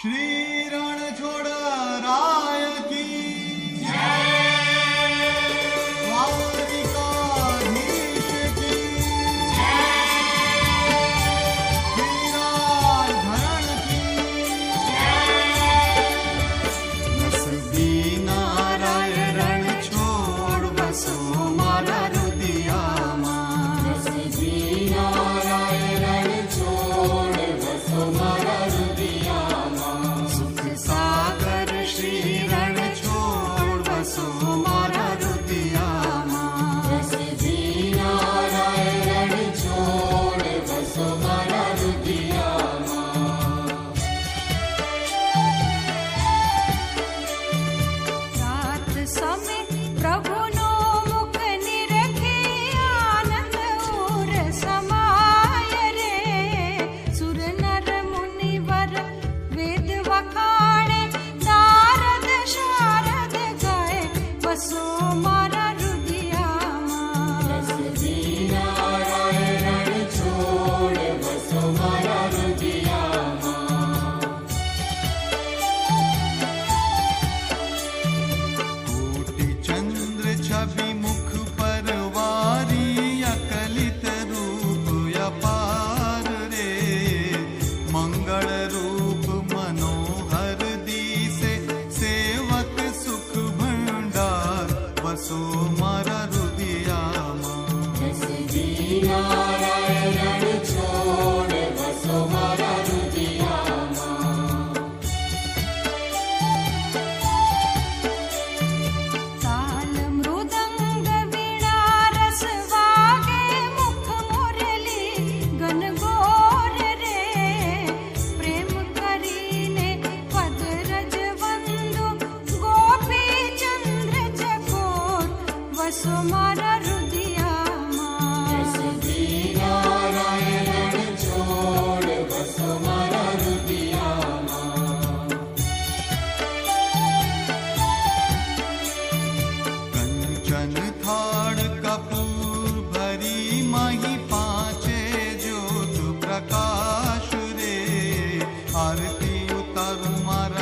श्री रणछोड़ राय की द्वारिकाधीश की वीराधरण की नसबी नाराय रणछोड़ बसो मारा रुदियाમાં नसबी नाराय रणछोड़ बसो मारा रुदियाમાં सुख सागर श्री रणछोड़ बसो मारा रुदियाમાં नसबी नाराय रणछोड़ बसो मारा रुदियाમાં रात समय प्रभुनो मुख निरखे आनंद उर समाय रे सुर नर मुनिवर वेद वखाणे नारद शारद गाय बसो मारा रुदियाમાં नसबी नाराय रणछोड़ बसो मारा रुदियाમાં कोटि चंद्र छवि मुख पर वारी अकलित रूप अपार रे मंगल रूप मनोहर दिसे सेवक सुख भंडार बसो मारा रुदियाમાં नसबी नाराय रणछोड़ बसो मारा रुदियाમાં ताल मृदंग वीणा रस वागे मुख मुरली गनगोर रे प्रेम करीने पद रज वंदु गोपी चंद्र चकोर वसो मारा रुदियाમાં नसबी नाराय रणछोड़ बसो मारा रुदियाમાં कंचन थाड़ कपूर भरी मही पांचे ज्योत प्रकाश रे आरती उतर मारा